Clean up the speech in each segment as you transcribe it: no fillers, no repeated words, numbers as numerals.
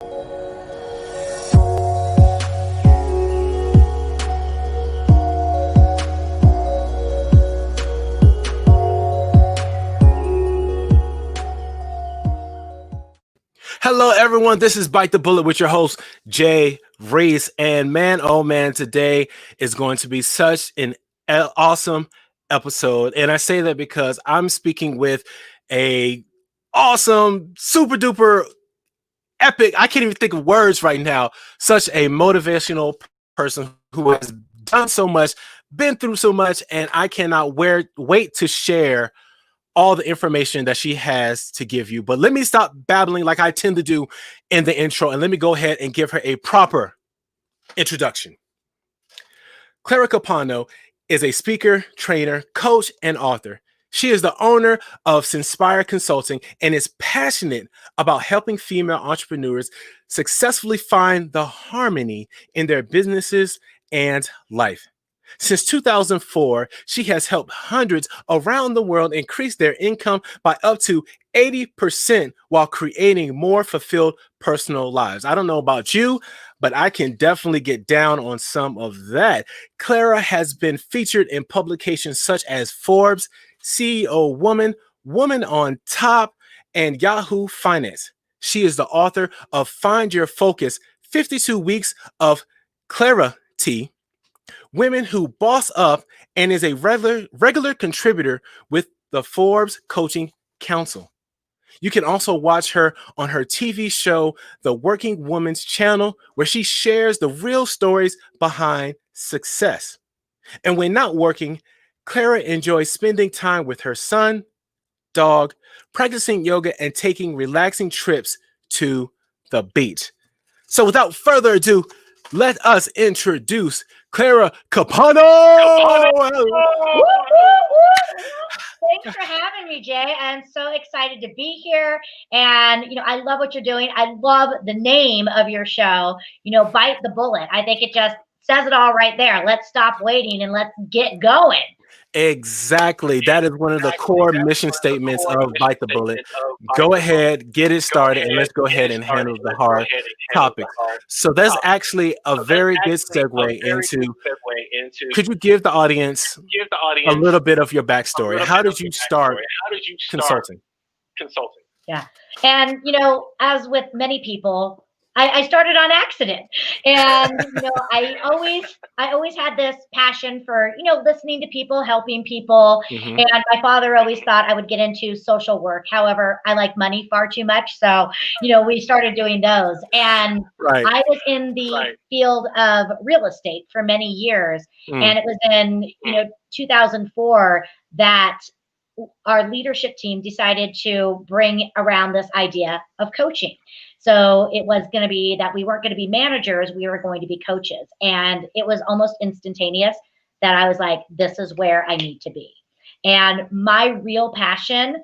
Hello, everyone. This is Bite the Bullet with your host, Jay Reese. And man, oh man, today is going to be such an awesome episode. And I say that because I'm speaking with a awesome, super duper epic, I can't even think of words right now, such a motivational person who has done so much, been through so much, and I cannot wait to share all the information that she has to give you. But let me stop babbling like I tend to do in the intro, and let me go ahead and give her a proper introduction. Clara Capano is a speaker, trainer, coach, and author. She is the owner of Censpire Consulting and is passionate about helping female entrepreneurs successfully find the harmony in their businesses and life. Since 2004, she has helped hundreds around the world increase their income by up to 80% while creating more fulfilled personal lives. I don't know about you, but I can definitely get down on some of that. Clara has been featured in publications such as Forbes, CEO Woman, Woman on Top, and Yahoo Finance. She is the author of Find Your Focus, 52 Weeks of Clara-ty, Women Who Boss Up, and is a regular contributor with the Forbes Coaching Council. You can also watch her on her TV show, The Working Woman's Channel, where she shares the real stories behind success. And when not working, Clara enjoys spending time with her son, dog, practicing yoga, and taking relaxing trips to the beach. So without further ado, let us introduce Clara Capano. Thanks for having me, Jay. I'm so excited to be here. And, I love what you're doing. I love the name of your show, Bite the Bullet. I think it just says it all right there. Let's stop waiting and let's get going. Exactly. That is one of the core mission statements of Bite the Bullet. Go ahead, get it started, and let's go ahead and handle the hard topics. So that's actually a very good segue into, could you give the audience a little bit of your backstory? How did you start consulting? Yeah. And, as with many people, I started on accident. And, I always had this passion for, listening to people, helping people. Mhm. And my father always thought I would get into social work. However, I like money far too much. So, we started doing those. And Right. I was in the field of real estate for many years. And it was in, 2004 that our leadership team decided to bring around this idea of coaching. So it was going to be that we weren't going to be managers, we were going to be coaches. And it was almost instantaneous that I was like, this is where I need to be. And my real passion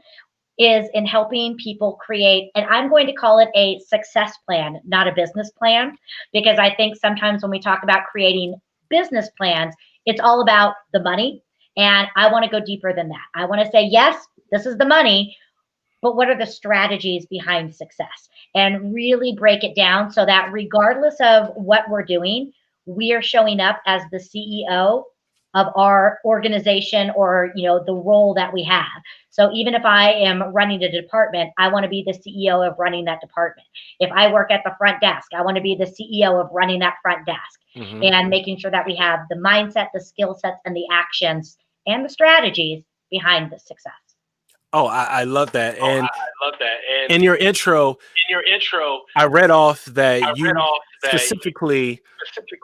is in helping people create, and I'm going to call it a success plan, not a business plan, because I think sometimes when we talk about creating business plans, it's all about the money. And I want to go deeper than that. I want to say, yes, this is the money, but what are the strategies behind success? And really break it down so that regardless of what we're doing, we are showing up as the CEO of our organization or, the role that we have. So even if I am running a department, I want to be the CEO of running that department. If I work at the front desk, I want to be the CEO of running that front desk. Mhm. And making sure that we have the mindset, the skill sets, and the actions and the strategies behind the success. Oh, I love that. And in your intro, I read off that you specifically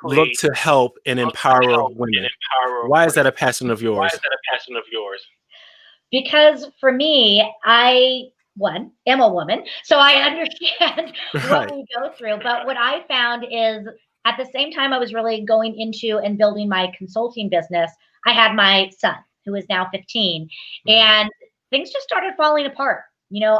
look to help and empower women. Why is that a passion of yours? Because for me, I am a woman, so I understand Right. what we go through. But what I found is at the same time I was really going into and building my consulting business, I had my son, who is now 15, and things just started falling apart.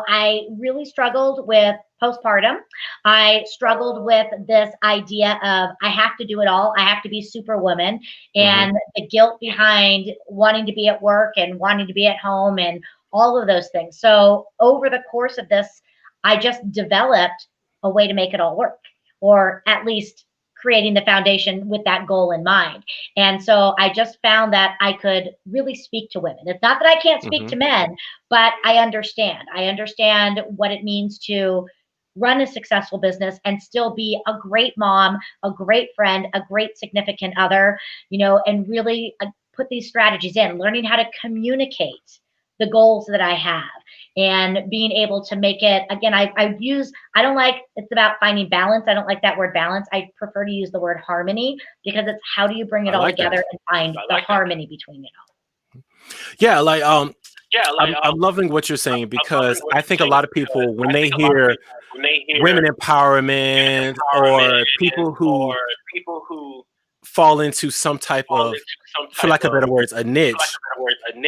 I really struggled with postpartum. I struggled with this idea of I have to do it all. I have to be superwoman, and the guilt behind wanting to be at work and wanting to be at home and all of those things. So over the course of this, I just developed a way to make it all work, or at least creating the foundation with that goal in mind. And so I just found that I could really speak to women. It's not that I can't speak to men, but I understand. I understand what it means to run a successful business and still be a great mom, a great friend, a great significant other, and really put these strategies in, learning how to communicate the goals that I have and being able to make it, again, I don't like, it's about finding balance. I don't like that word balance. I prefer to use the word harmony, because it's how do you bring it all together and find the harmony between it all. Yeah, like I'm loving what you're saying, because I think a lot of people, when they hear women empowerment or people who fall into some type of, for lack of better words, a niche,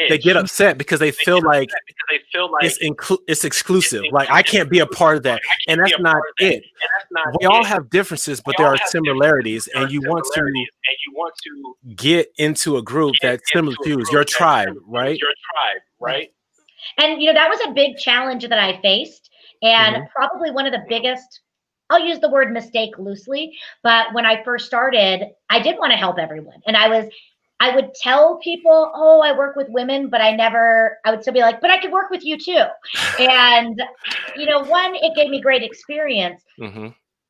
they get upset because they feel like it's exclusive. Like, I can't be a part of that. And that's not it. We all have differences, but there are similarities, and you want to get into a group that's similar to you, your tribe, right? And, that was a big challenge that I faced. And probably one of the biggest, I'll use the word mistake loosely, but when I first started, I did want to help everyone. And I would tell people, oh, I work with women, but I would still be like, but I could work with you too. And, one, it gave me great experience,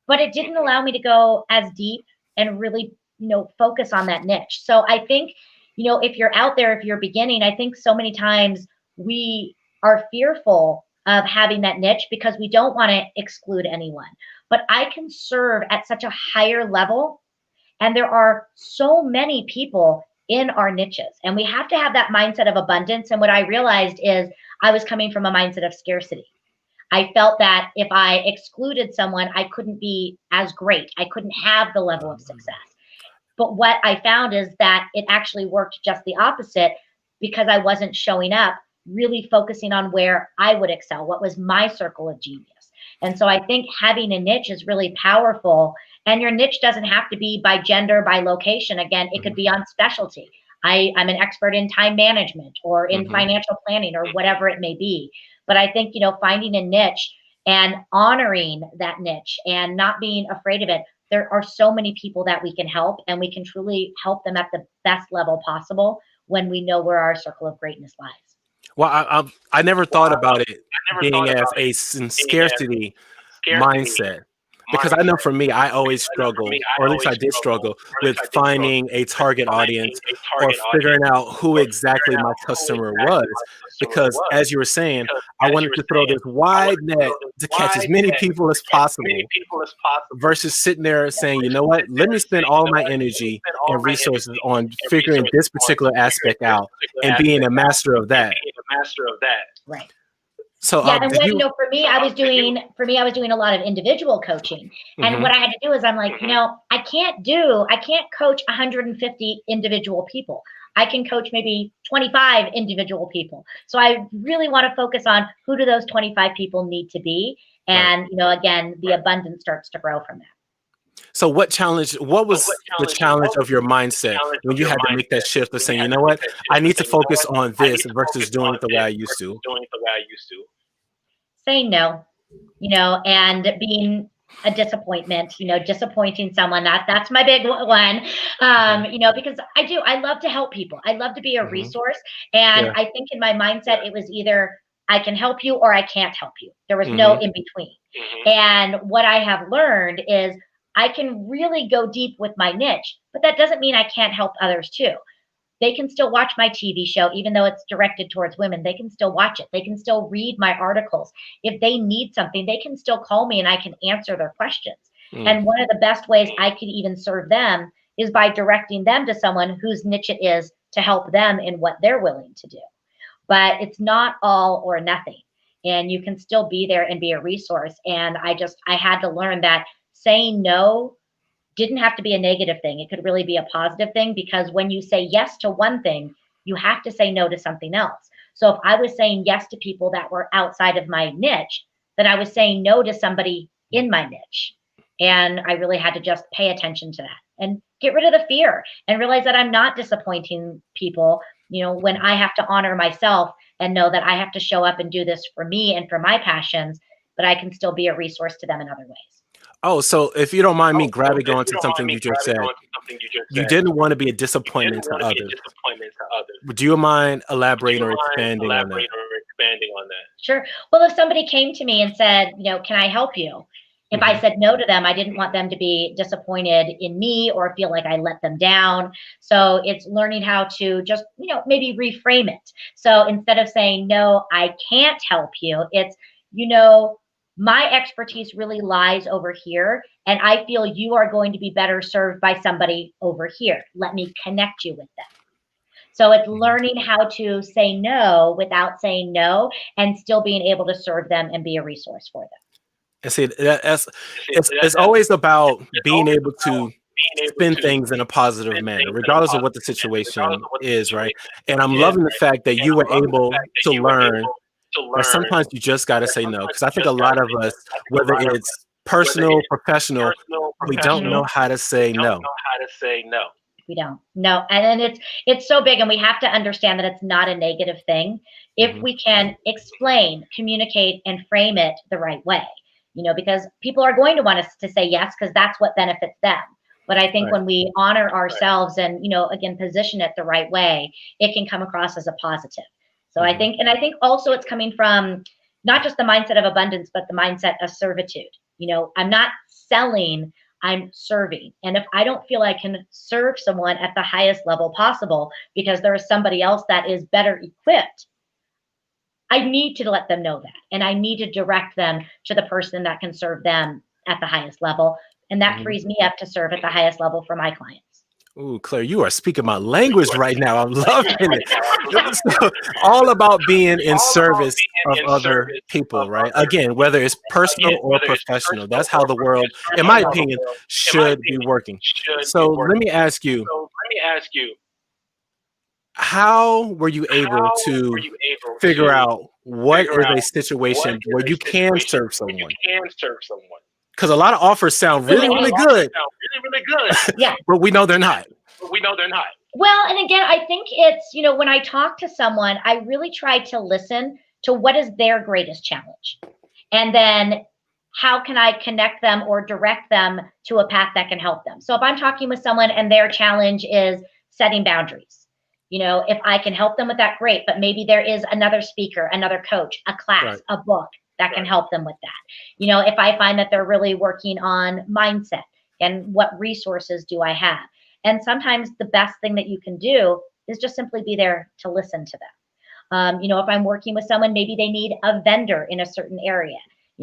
but it didn't allow me to go as deep and really, focus on that niche. So I think, if you're out there, if you're beginning, I think so many times we are fearful of having that niche because we don't want to exclude anyone. But I can serve at such a higher level, and there are so many people in our niches, and we have to have that mindset of abundance. And what I realized is I was coming from a mindset of scarcity. I felt that if I excluded someone, I couldn't be as great. I couldn't have the level of success. But what I found is that it actually worked just the opposite, because I wasn't showing up, really focusing on where I would excel, what was my circle of genius. And so I think having a niche is really powerful. And your niche doesn't have to be by gender, by location. Again, it could be on specialty. I'm an expert in time management or in financial planning or whatever it may be. But I think, finding a niche and honoring that niche and not being afraid of it. There are so many people that we can help, and we can truly help them at the best level possible when we know where our circle of greatness lies. Well, I never thought about it being as a scarcity mindset, because I know for me, I always struggle, or at least I did struggle, with finding a target audience or figuring out who exactly my customer was. Because, as you were saying, I wanted to throw this wide net to catch as many people as possible, versus sitting there saying, you know what, let me spend all my energy and resources on figuring this particular aspect out and being a master of that. Right. So, yeah, and when, for me, I was doing a lot of individual coaching. And what I had to do is I'm like, I can't coach 150 individual people. I can coach maybe 25 individual people. So I really want to focus on who do those 25 people need to be. And, again, the abundance starts to grow from that. So what was the challenge of your mindset when you had to make that shift of saying, you know what, I need to focus on this versus doing it the way I used to? Saying no, and being a disappointment, disappointing someone. That's my big one, because I love to help people. I love to be a resource. And I think in my mindset, it was either I can help you or I can't help you. There was no in between. And what I have learned is I can really go deep with my niche, but that doesn't mean I can't help others too. They can still watch my TV show, even though it's directed towards women. They can still watch it. They can still read my articles. If they need something, they can still call me and I can answer their questions. And one of the best ways I could even serve them is by directing them to someone whose niche it is to help them in what they're willing to do. But it's not all or nothing. And you can still be there and be a resource. And I had to learn that saying no didn't have to be a negative thing. It could really be a positive thing, because when you say yes to one thing, you have to say no to something else. So if I was saying yes to people that were outside of my niche, then I was saying no to somebody in my niche. And I really had to just pay attention to that and get rid of the fear and realize that I'm not disappointing people, when I have to honor myself and know that I have to show up and do this for me and for my passions. but I can still be a resource to them in other ways. Oh, so if you don't mind me grabbing onto something you just said, you didn't want to be a disappointment to others. Do you mind elaborating or expanding on that? Sure. Well, if somebody came to me and said, can I help you? If I said no to them, I didn't want them to be disappointed in me or feel like I let them down. So it's learning how to just, maybe reframe it. So instead of saying, no, I can't help you, it's, my expertise really lies over here, and I feel you are going to be better served by somebody over here. Let me connect you with them. So it's learning how to say no without saying no and still being able to serve them and be a resource for them. And see, it's always about being able to spin things in a positive manner, regardless of what the situation is, right? And I'm loving the fact that you were able to learn that sometimes you just got to say no. Because I think a lot of us, whether it's personal, professional, we don't know how to say no. We don't. No. And then it's so big, and we have to understand that it's not a negative thing if we can explain, communicate, and frame it the right way. Because people are going to want us to say yes, because that's what benefits them. But I think when we honor ourselves and, again, position it the right way, it can come across as a positive. So I think also it's coming from not just the mindset of abundance, but the mindset of servitude. I'm not selling, I'm serving. And if I don't feel I can serve someone at the highest level possible because there is somebody else that is better equipped, I need to let them know that. And I need to direct them to the person that can serve them at the highest level. And that frees me up to serve at the highest level for my clients. Ooh, Claire, you are speaking my language right now. I'm loving it. So, all about being in service of other people, right? Again, whether it's personal or professional, that's how the world, in my opinion, should be working. So let me ask you, how were you able to figure out what is a situation where you can serve someone? Because a lot of offers sound really, really good. Yeah. But we know they're not. Well, and again, I think it's, when I talk to someone, I really try to listen to what is their greatest challenge. And then how can I connect them or direct them to a path that can help them? So if I'm talking with someone and their challenge is setting boundaries, if I can help them with that, great. But maybe there is another speaker, another coach, a class, a book that can help them with that. If I find that they're really working on mindset, and what resources do I have? And sometimes the best thing that you can do is just simply be there to listen to them. If I'm working with someone, maybe they need a vendor in a certain area.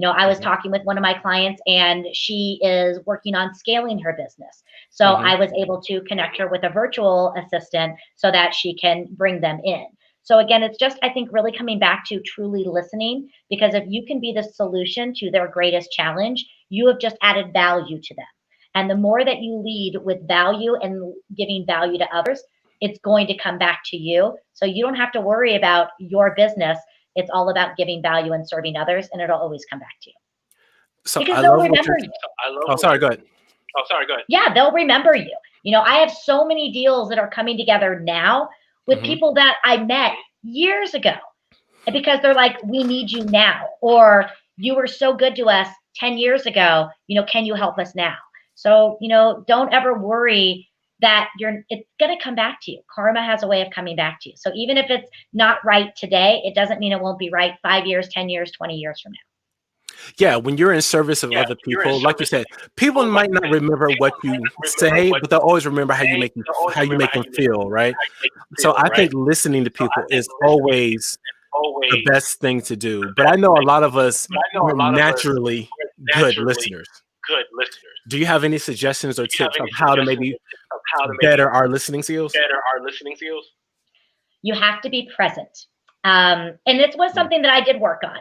I was talking with one of my clients, and she is working on scaling her business. So I was able to connect her with a virtual assistant so that she can bring them in. So again, it's just, I think, really coming back to truly listening, because if you can be the solution to their greatest challenge, you have just added value to them. And the more that you lead with value and giving value to others, it's going to come back to you. So you don't have to worry about your business. It's all about giving value and serving others, and it'll always come back to you. So because they'll remember you. Sorry, go ahead. Yeah, they'll remember you. I have so many deals that are coming together now with people that I met years ago. And because they're like, we need you now. Or you were so good to us 10 years ago, can you help us now? So, don't ever worry that it's going to come back to you. Karma has a way of coming back to you. So even if it's not right today, it doesn't mean it won't be right 5 years, 10 years, 20 years from now. Yeah, when you're in service of other people, like you said, people might not remember what you say, but they'll always remember how you make them feel, right? So I think listening to people is always the best thing to do. But I know a lot of us are naturally good listeners. Do you have any suggestions or tips of how to maybe better our listening skills? You have to be present. And it was something that I did work on.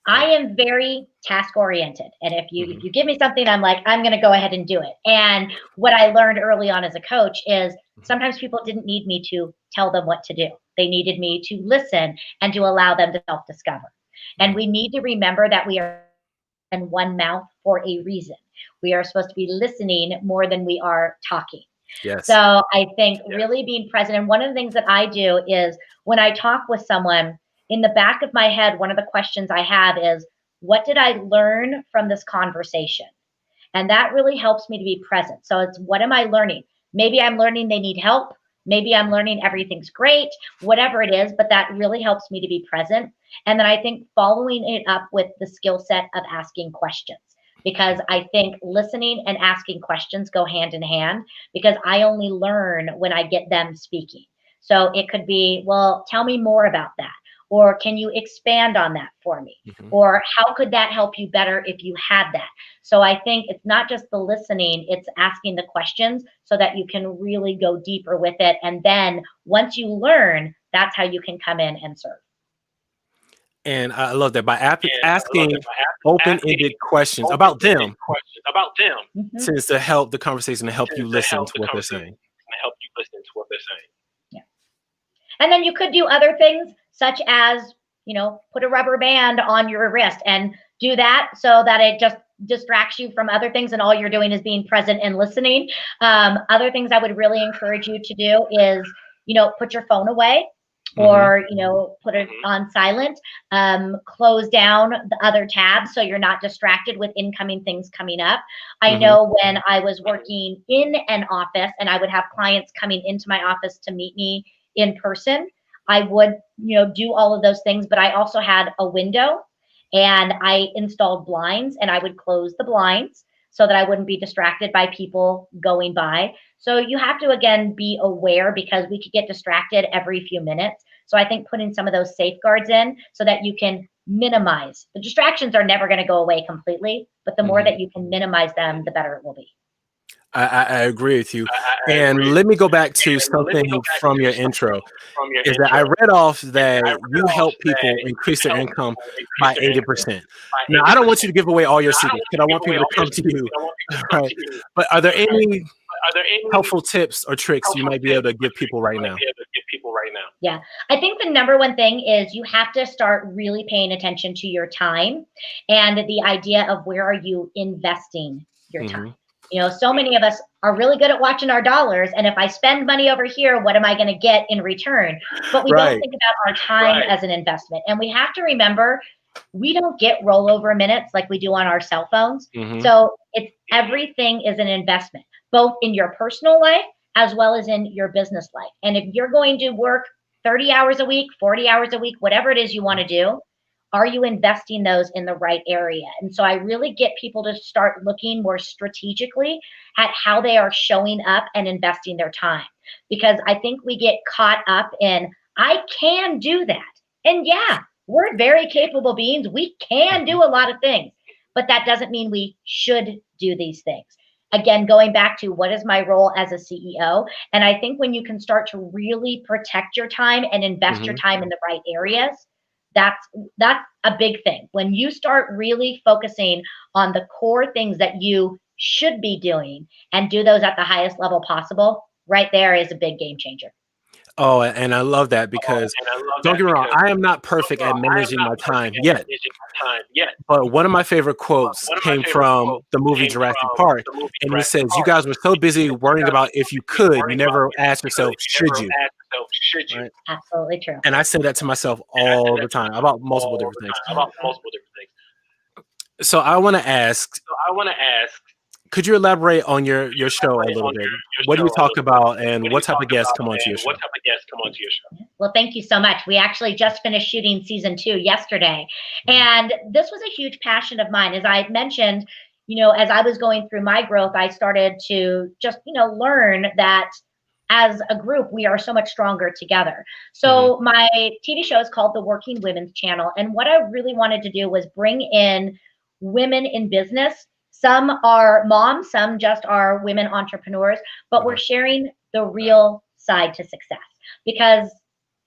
I am very task oriented. And if you give me something, I'm like, I'm going to go ahead and do it. And what I learned early on as a coach is sometimes people didn't need me to tell them what to do. They needed me to listen and to allow them to self-discover. And we need to remember that we are in one mouth for a reason. We are supposed to be listening more than we are talking. Yes. So I think really being present. And one of the things that I do is when I talk with someone, in the back of my head, one of the questions I have is, what did I learn from this conversation? And that really helps me to be present. So it's, what am I learning? Maybe I'm learning they need help. Maybe I'm learning everything's great, whatever it is, but that really helps me to be present. And then I think following it up with the skill set of asking questions, because I think listening and asking questions go hand in hand, because I only learn when I get them speaking. So it could be, well, tell me more about that. Or can you expand on that for me? Or how could that help you better if you had that? So I think it's not just the listening, it's asking the questions so that you can really go deeper with it. And then once you learn, that's how you can come in and serve. And I love that by asking open-ended questions about them tends to help the conversation, to help you listen to what they're saying. Yeah. And then you could do other things, such as, you know, put a rubber band on your wrist and do that so that it just distracts you from other things and all you're doing is being present and listening. Other things I would really encourage you to do is, you know, put your phone away, or, you know, put it on silent, close down the other tabs so you're not distracted with incoming things coming up. I know when I was working in an office and I would have clients coming into my office to meet me in person, I would, you know, do all of those things, but I also had a window and I installed blinds, and I would close the blinds so that I wouldn't be distracted by people going by. So you have to, again, be aware, because we could get distracted every few minutes. So I think putting some of those safeguards in so that you can minimize. The distractions are never going to go away completely, but the more that you can minimize them, the better it will be. I agree with you. And let me go back to something from your intro, is that I read off that you help people increase their income by 80%. Now, I don't want you to give away all your secrets, because I want people to come to you. Right? But are there any helpful tips or tricks you might be able to give people right now? Yeah, I think the number one thing is you have to start really paying attention to your time and the idea of where are you investing your time. You know, so many of us are really good at watching our dollars. And if I spend money over here, what am I going to get in return? But we don't think about our time as an investment. And we have to remember, we don't get rollover minutes like we do on our cell phones. So it's, everything is an investment, both in your personal life as well as in your business life. And if you're going to work 30 hours a week, 40 hours a week, whatever it is you want to do, are you investing those in the right area? And so I really get people to start looking more strategically at how they are showing up and investing their time. Because I think we get caught up in, I can do that. And yeah, we're very capable beings. We can do a lot of things, but that doesn't mean we should do these things. Again, going back to what is my role as a CEO? And I think when you can start to really protect your time and invest your time in the right areas, that's a big thing. When you start really focusing on the core things that you should be doing and do those at the highest level possible, right there is a big game changer. Oh, and I love that, because don't get me wrong, I am not perfect at managing my time yet. But one of my favorite quotes came from the movie Jurassic Park, and it says, "You guys were so busy worrying about if you could, you never asked yourself, should you?" Right? Absolutely true. And I say that to myself all the time about multiple different things. So I want to ask, could you elaborate on your show a little bit? What do you talk about, and what type of guests come onto your show? Well, thank you so much. We actually just finished shooting season 2 yesterday. And this was a huge passion of mine. As I mentioned, you know, as I was going through my growth, I started to just, you know, learn that as a group, we are so much stronger together. So my TV show is called The Working Women's Channel. And what I really wanted to do was bring in women in business. Some are moms, some just are women entrepreneurs, but we're sharing the real side to success, because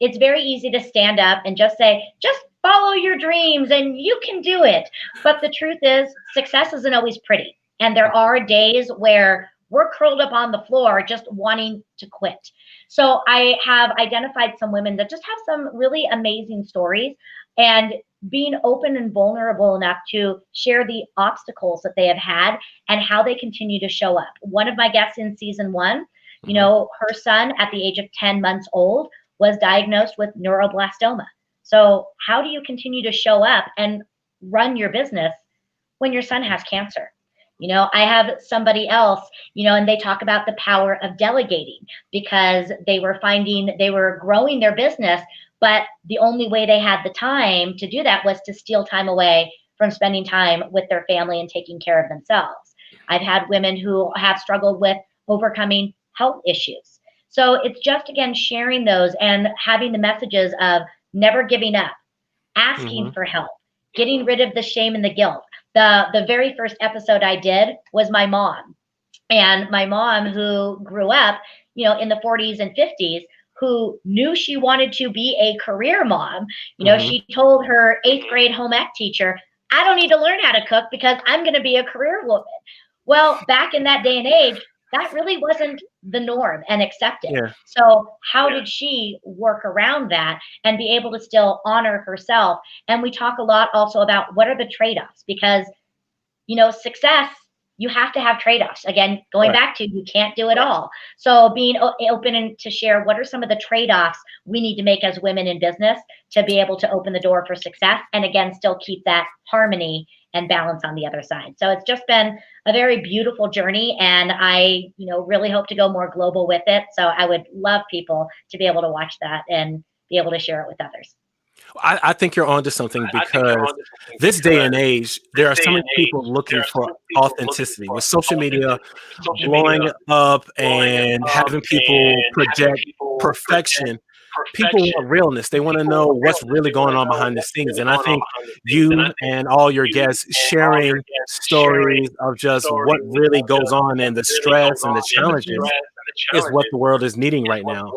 it's very easy to stand up and just say, just follow your dreams and you can do it. But the truth is, success isn't always pretty. And there are days where we're curled up on the floor just wanting to quit. So I have identified some women that just have some really amazing stories, and being open and vulnerable enough to share the obstacles that they have had and how they continue to show up. One of my guests in season 1, you know, her son at the age of 10 months old was diagnosed with neuroblastoma. So how do you continue to show up? And run your business when your son has cancer? I have somebody else, and they talk about the power of delegating because they were finding they were growing their business, but the only way they had the time to do that was to steal time away from spending time with their family and taking care of themselves. I've had women who have struggled with overcoming health issues. So it's just, again, sharing those and having the messages of never giving up, asking for help, getting rid of the shame and the guilt. The very first episode I did was my mom. And my mom, who grew up, in the 40s and 50s, who knew she wanted to be a career mom. She told her 8th grade home ec teacher, I don't need to learn how to cook because I'm going to be a career woman. Well, back in that day and age, that really wasn't the norm and accepted. Yeah. So how did she work around that and be able to still honor herself? And we talk a lot also about what are the trade-offs, because, success, you have to have trade-offs. Again, going back to, you can't do it all. So being open and to share what are some of the trade-offs we need to make as women in business to be able to open the door for success, and again, still keep that harmony and balance on the other side. So it's just been a very beautiful journey, and I, really hope to go more global with it. So I would love people to be able to watch that and be able to share it with others. I think you're onto something, because this day and age, there are so many people looking for authenticity with social media blowing up and having people project perfection. People want realness. They want to know what's really going on behind the scenes. And I think you and all your guests sharing stories of just what really goes on and the stress and the challenges is what the world is needing right now.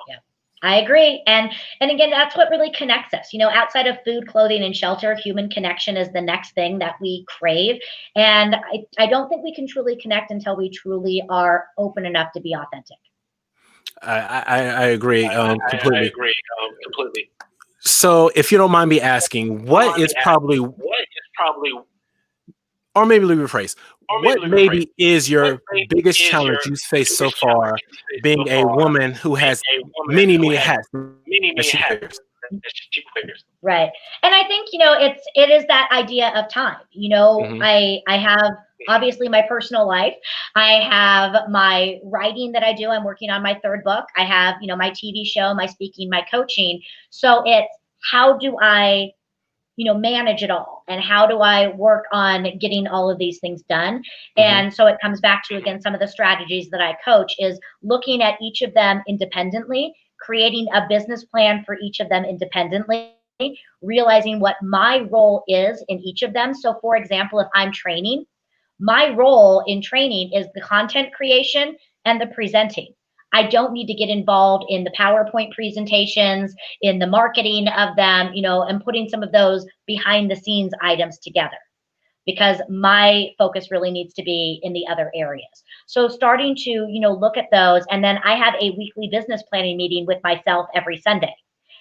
Yeah. I agree. And again, that's what really connects us. Outside of food, clothing, and shelter, human connection is the next thing that we crave. And I don't think we can truly connect until we truly are open enough to be authentic. I agree completely. So if you don't mind me asking, what is probably, or maybe let me rephrase, what maybe is your biggest challenge you've faced so far, being a woman who has many hats that she wears? Right. And I think, it is that idea of time. I have obviously my personal life. I have my writing that I do. I'm working on my 3rd book. I have, my TV show, my speaking, my coaching. So it's, how do I manage it all, and how do I work on getting all of these things done? And so it comes back to, again, some of the strategies that I coach is looking at each of them independently, creating a business plan for each of them independently, realizing what my role is in each of them. So for example, if I'm training, my role in training is the content creation and the presenting. I don't need to get involved in the PowerPoint presentations, in the marketing of them, and putting some of those behind the scenes items together, because my focus really needs to be in the other areas. So starting to, look at those. And then I have a weekly business planning meeting with myself every Sunday.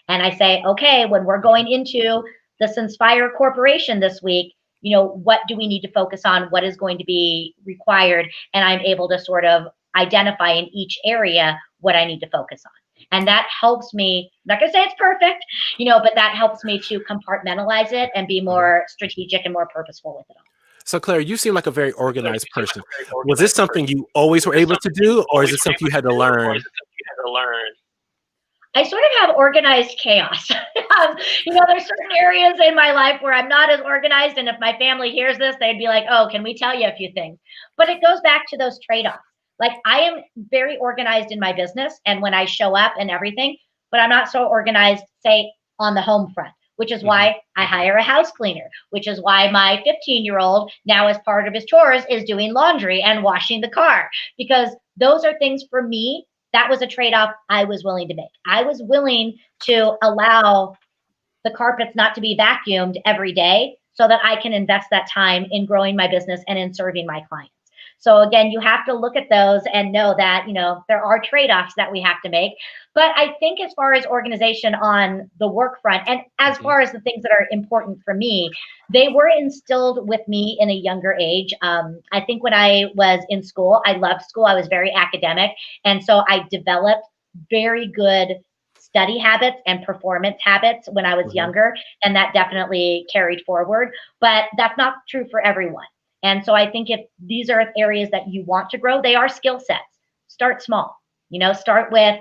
And I say, okay, when we're going into the Censpire Corporation this week, what do we need to focus on? What is going to be required? And I'm able to sort of identify in each area what I need to focus on. And that helps me, I'm not gonna say it's perfect, but that helps me to compartmentalize it and be more strategic and more purposeful with it all. So Claire, you seem like a very organized person. Was this something you always were able to do, or is it something you had to learn? I sort of have organized chaos. There's certain areas in my life where I'm not as organized. And if my family hears this, they'd be like, oh, can we tell you a few things? But it goes back to those trade-offs. Like, I am very organized in my business and when I show up and everything, but I'm not so organized, say, on the home front, which is why I hire a house cleaner, which is why my 15-year-old now, as part of his chores, is doing laundry and washing the car, because those are things for me. That was a trade-off I was willing to make. I was willing to allow the carpets not to be vacuumed every day so that I can invest that time in growing my business and in serving my clients. So again, you have to look at those and know that, there are trade-offs that we have to make. But I think as far as organization on the work front, and as far as the things that are important for me, they were instilled with me in a younger age. I think when I was in school, I loved school. I was very academic. And so I developed very good study habits and performance habits when I was younger, and that definitely carried forward. But that's not true for everyone. And so I think if these are areas that you want to grow, they are skill sets. Start small. Start with,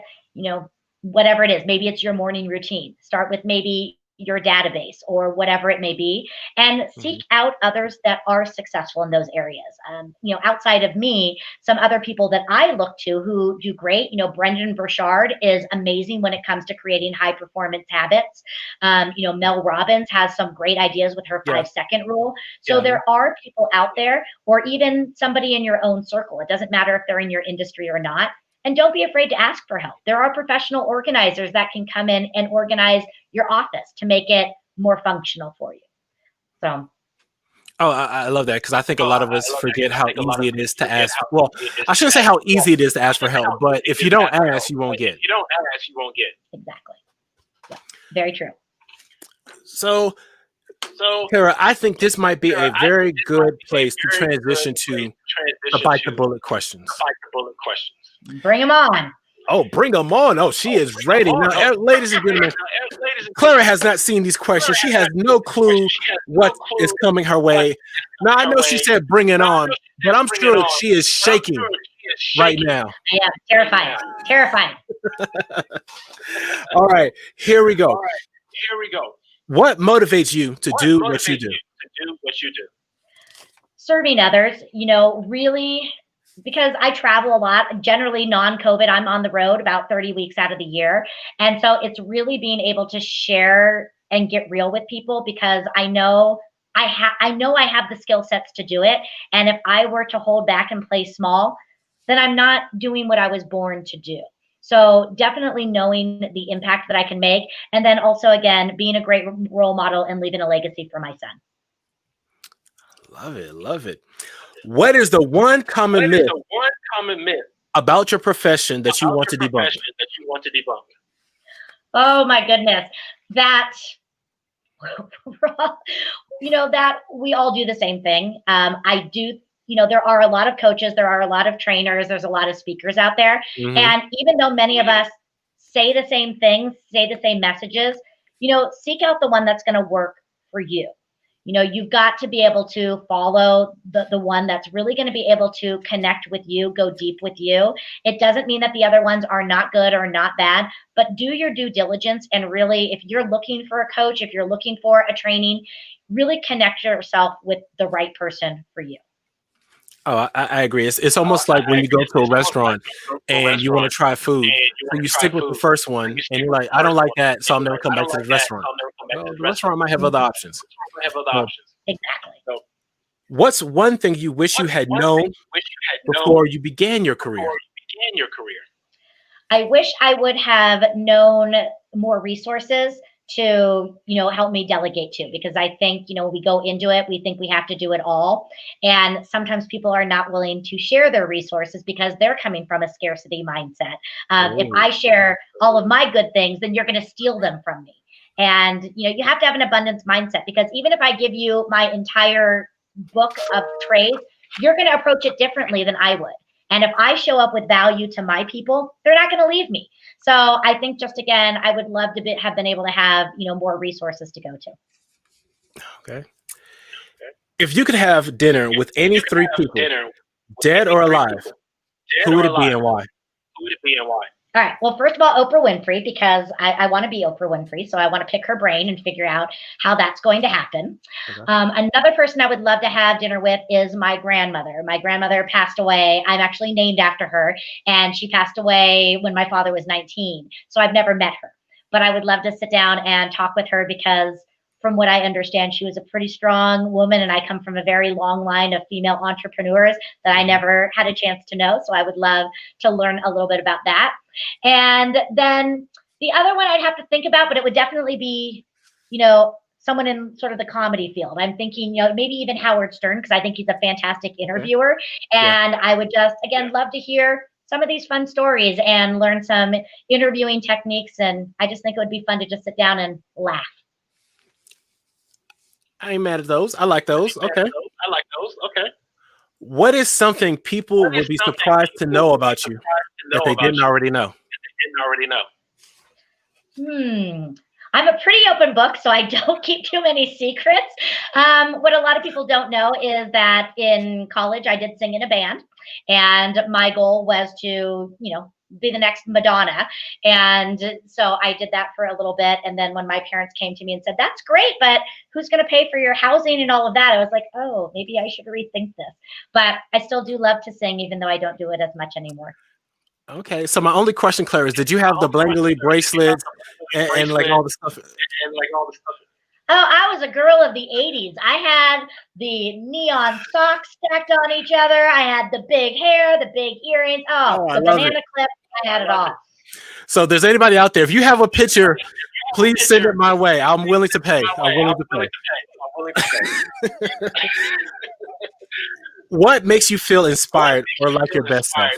whatever it is. Maybe it's your morning routine. Start with maybe your database or whatever it may be, and seek out others that are successful in those areas. Outside of me, some other people that I look to who do great, Brendan Burchard is amazing when it comes to creating high performance habits. Mel Robbins has some great ideas with her 5-second rule. So there are people out there, or even somebody in your own circle. It doesn't matter if they're in your industry or not. And don't be afraid to ask for help. There are professional organizers that can come in and organize your office to make it more functional for you. So. Oh, I love that, because I think a lot of us forget how easy it is to ask. Well, I shouldn't say how easy it is to ask for help, but if you don't ask, you won't get. Exactly. Yeah, very true. So, Clara, I think this might be a very good place to transition to the Bite the Bullet questions. Bring them on. Oh, bring them on. Oh, she is ready. Now, ladies and gentlemen, Clara has not seen these questions. She has no clue what is coming her way. Now, I know she said bring it on, but I'm sure she is shaking right now. Yeah, terrifying. All right, here we go. What motivates you to do what you do? Serving others, really, because I travel a lot, generally non-COVID, I'm on the road about 30 weeks out of the year. And so it's really being able to share and get real with people, because I know I have the skill sets to do it. And if I were to hold back and play small, then I'm not doing what I was born to do. So definitely knowing the impact that I can make. And then also, again, being a great role model and leaving a legacy for my son. Love it. What is the one common myth about your profession that you want to debunk? Oh my goodness. That we all do the same thing. I do, there are a lot of coaches, there are a lot of trainers, there's a lot of speakers out there. And even though many of us say the same things, say the same messages, seek out the one that's going to work for you. You've got to be able to follow the one that's really going to be able to connect with you, go deep with you. It doesn't mean that the other ones are not good or not bad, but do your due diligence. And really, if you're looking for a coach, if you're looking for a training, really connect yourself with the right person for you. Oh, I agree. It's almost like when you go to a restaurant and you want to try food, so you stick with the first one, and you're like, I don't like that, so I'll never come back to the restaurant. Well, the restaurant might have other options. Exactly. What's one thing you wish you had known before you began your career? I wish I would have known more resources to, help me delegate to, because I think, we go into it, we think we have to do it all. And sometimes people are not willing to share their resources because they're coming from a scarcity mindset. If I share all of my good things, then you're going to steal them from me. And, you have to have an abundance mindset, because even if I give you my entire book of trades, you're going to approach it differently than I would. And if I show up with value to my people, they're not going to leave me. So I think, just again, I would love to have been able to have, more resources to go to. Okay. If you could have dinner with any three people, dead or alive, who would it be and why? All right. Well, first of all, Oprah Winfrey, because I want to be Oprah Winfrey. So I want to pick her brain and figure out how that's going to happen. Okay. Another person I would love to have dinner with is my grandmother. My grandmother passed away. I'm actually named after her. And she passed away when my father was 19. So I've never met her. But I would love to sit down and talk with her, because from what I understand, she was a pretty strong woman, and I come from a very long line of female entrepreneurs that I never had a chance to know. So I would love to learn a little bit about that. And then the other one I'd have to think about, but it would definitely be, someone in sort of the comedy field. I'm thinking, maybe even Howard Stern, because I think he's a fantastic interviewer. And I would just, again, love to hear some of these fun stories and learn some interviewing techniques. And I just think it would be fun to just sit down and laugh. I ain't mad at those. I like those. Okay. What is something people would be surprised to know about you that they didn't already know? I'm a pretty open book, so I don't keep too many secrets. What a lot of people don't know is that in college, I did sing in a band, and my goal was to, be the next Madonna. And so I did that for a little bit. And then when my parents came to me and said, "That's great, but who's going to pay for your housing and all of that?" I was like, "Oh, maybe I should rethink this." But I still do love to sing, even though I don't do it as much anymore. Okay, so my only question, Claire, is did you have the Blangley bracelets and like all the stuff? Oh, I was a girl of the 80s. I had the neon socks stacked on each other. I had the big hair, the big earrings. Oh, I the love it. banana clip. I had it all. So if there's anybody out there, if you have a picture, please send it my way. I'm willing to pay. I'm willing to pay. What makes you feel inspired or like your best self?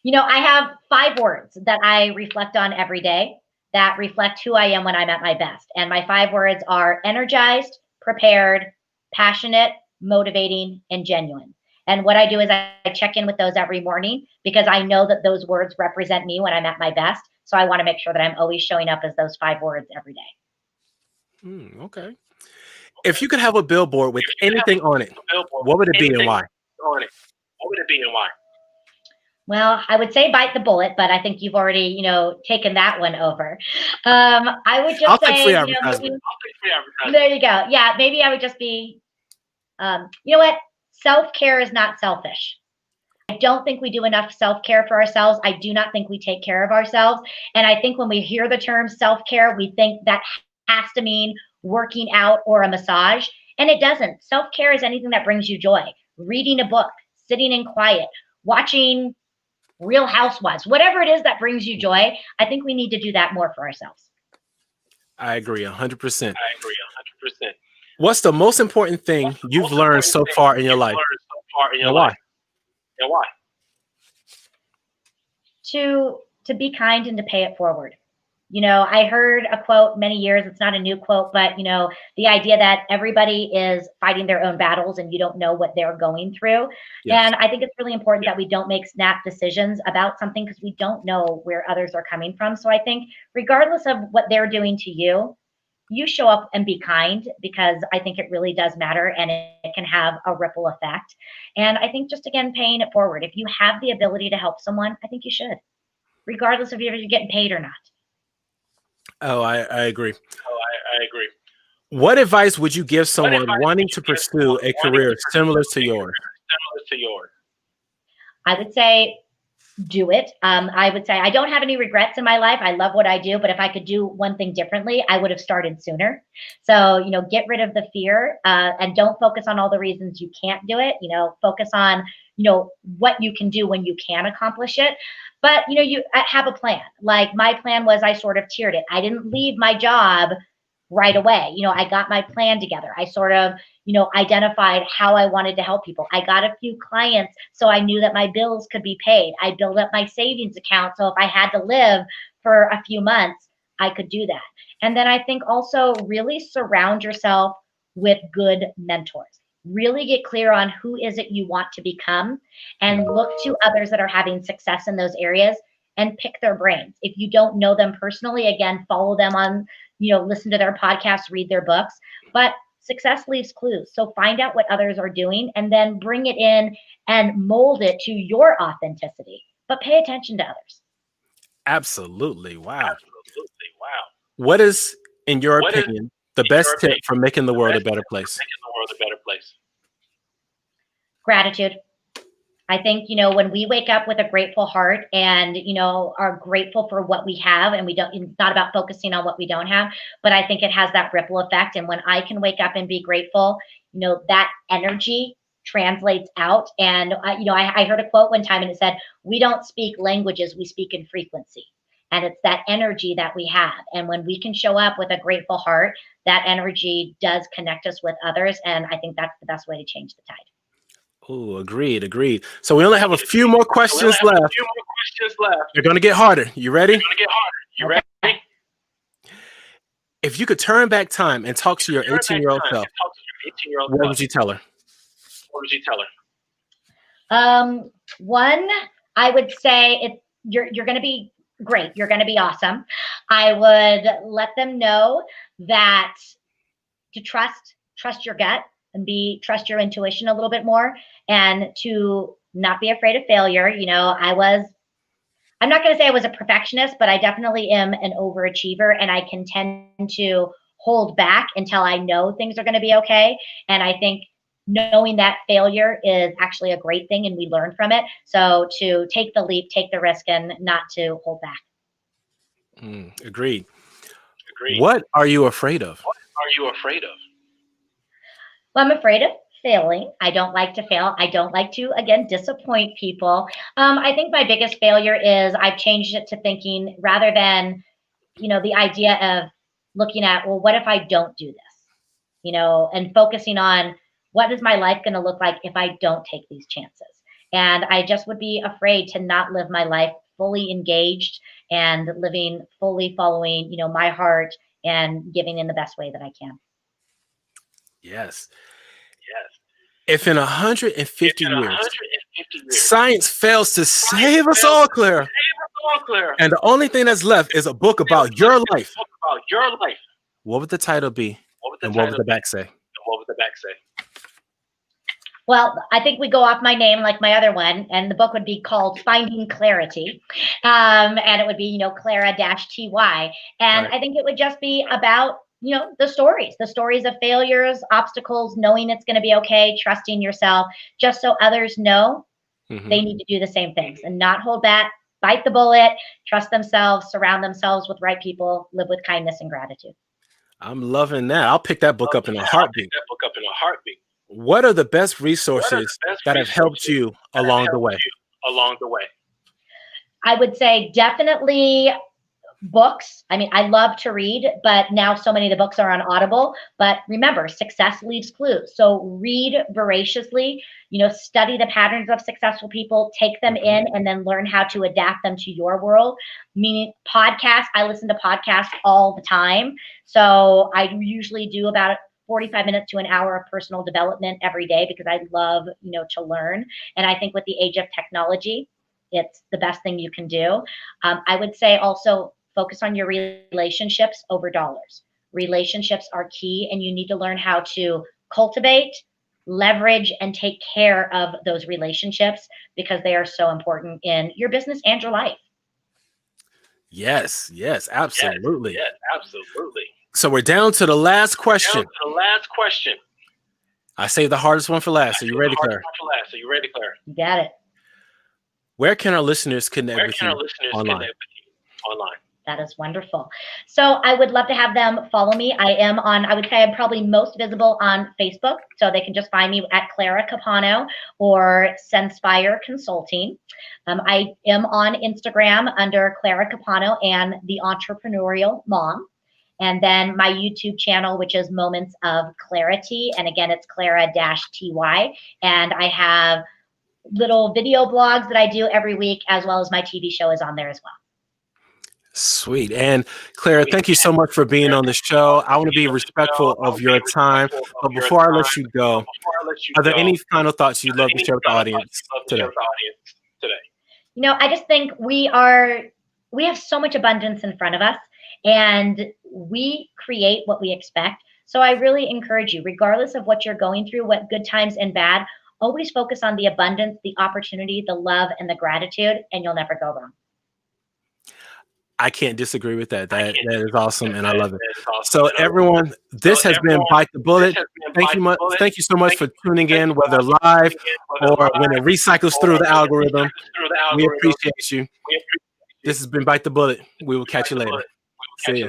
I have 5 words that I reflect on every day that reflect who I am when I'm at my best. And my 5 words are energized, prepared, passionate, motivating, and genuine. And what I do is I check in with those every morning because I know that those words represent me when I'm at my best. So I want to make sure that I'm always showing up as those 5 words every day. Okay. If you could have a billboard with anything on it, what would it be and why? Well, I would say bite the bullet, but I think you've already, taken that one over. I would just say, there you go. Yeah, maybe I would just be, you know what? Self-care is not selfish. I don't think we do enough self-care for ourselves. I do not think we take care of ourselves. And I think when we hear the term self-care, we think that has to mean working out or a massage. And it doesn't. Self-care is anything that brings you joy. Reading a book, sitting in quiet, watching Real Housewives, whatever it is that brings you joy. I think we need to do that more for ourselves. I agree 100%. What's the most important thing you've learned so far in your life? And why? To be kind and to pay it forward. I heard a quote many years, it's not a new quote, but the idea that everybody is fighting their own battles and you don't know what they're going through. Yes. And I think it's really important that we don't make snap decisions about something because we don't know where others are coming from. So I think regardless of what they're doing to you, you show up and be kind because I think it really does matter and it can have a ripple effect. And I think just again, paying it forward. If you have the ability to help someone, I think you should, regardless of if you're getting paid or not. Oh, I agree. What advice would you give someone wanting to pursue a career similar to yours? I would say do it. I would say I don't have any regrets in my life. I love what I do, but if I could do one thing differently, I would have started sooner. So, get rid of the fear and don't focus on all the reasons you can't do it. Focus on, what you can do when you can accomplish it. But, you have a plan. Like my plan was I sort of tiered it. I didn't leave my job right away. I got my plan together. I sort of, identified how I wanted to help people. I got a few clients so I knew that my bills could be paid. I built up my savings account. So if I had to live for a few months, I could do that. And then I think also really surround yourself with good mentors. Really get clear on who is it you want to become and look to others that are having success in those areas and pick their brains. If you don't know them personally, again, follow them on, listen to their podcasts, read their books, but success leaves clues. So find out what others are doing and then bring it in and mold it to your authenticity, but pay attention to others. Absolutely. Wow. What is, in your opinion, the best tip for making the world a better place? Gratitude. I think, when we wake up with a grateful heart and, are grateful for what we have and it's not about focusing on what we don't have, but I think it has that ripple effect. And when I can wake up and be grateful, that energy translates out. And, I heard a quote one time and it said, "We don't speak languages, we speak in frequency." And it's that energy that we have. And when we can show up with a grateful heart, that energy does connect us with others. And I think that's the best way to change the tide. Oh, agreed. So we only have a few more questions left. They're going to get harder. You ready? If you could turn back time and talk to your 18-year-old self, what would you tell her? One, I would say you're going to be great, you're going to be awesome. I would let them know that to trust your gut and trust your intuition a little bit more, and to not be afraid of failure. I'm not going to say I was a perfectionist, but I definitely am an overachiever, and I can tend to hold back until I know things are going to be okay. And I think knowing that failure is actually a great thing and we learn from it. So to take the leap, take the risk, and not to hold back. Agreed. What are you afraid of? Well, I'm afraid of failing. I don't like to fail. I don't like to, again, disappoint people. I think my biggest failure is I've changed it to thinking, rather than, the idea of looking at, well, what if I don't do this? And focusing on, what is my life going to look like if I don't take these chances? And I just would be afraid to not live my life fully engaged and living fully following, my heart and giving in the best way that I can. Yes. If in 150 years, science fails to save us all, Clara, and the only thing that's left is a book about your life, what would the title be? And what would the back say? Well, I think we go off my name like my other one, and the book would be called Finding Clarity. And it would be, Clara-ty. And right. I think it would just be about, the stories of failures, obstacles, knowing it's going to be okay, trusting yourself, just so others know they need to do the same things and not hold back, bite the bullet, trust themselves, surround themselves with right people, live with kindness and gratitude. I'm loving that. I'll pick that book up in a heartbeat. What are the best resources that have helped you along the way? I would say definitely books. I mean, I love to read, but now so many of the books are on Audible. But remember, success leaves clues. So read voraciously, study the patterns of successful people, take them in, and then learn how to adapt them to your world. Meaning podcasts, I listen to podcasts all the time. So I usually do about 45 minutes to an hour of personal development every day, because I love, to learn. And I think with the age of technology, it's the best thing you can do. I would say also focus on your relationships over dollars. Relationships are key, and you need to learn how to cultivate, leverage, and take care of those relationships, because they are so important in your business and your life. Yes, absolutely. So we're down to the last question. I saved the hardest one for last. Are you ready, Clara? You got it. Where can our listeners connect with you online? That is wonderful. So I would love to have them follow me. I would say I'm probably most visible on Facebook. So they can just find me at Clara Capano or Censpire Consulting. I am on Instagram under Clara Capano and the Entrepreneurial Mom. And then my YouTube channel, which is Moments of Clarity. And again, it's Clara-ty. And I have little video blogs that I do every week, as well as my TV show is on there as well. Sweet. And Clara, thank you so much for being on the show. I want to be respectful of your time. But before I let you go, are there any final thoughts you'd love to share with the audience today? I just think we have so much abundance in front of us, and we create what we expect. So I really encourage you, regardless of what you're going through, what good times and bad, always focus on the abundance, the opportunity, the love, and the gratitude, and you'll never go wrong. I can't disagree with that. That is awesome, and I love it. So everyone, this has been Bite the Bullet. Thank you so much for tuning in, whether live or when it recycles through the algorithm. We appreciate you. This has been Bite the Bullet. We will catch you later. See ya.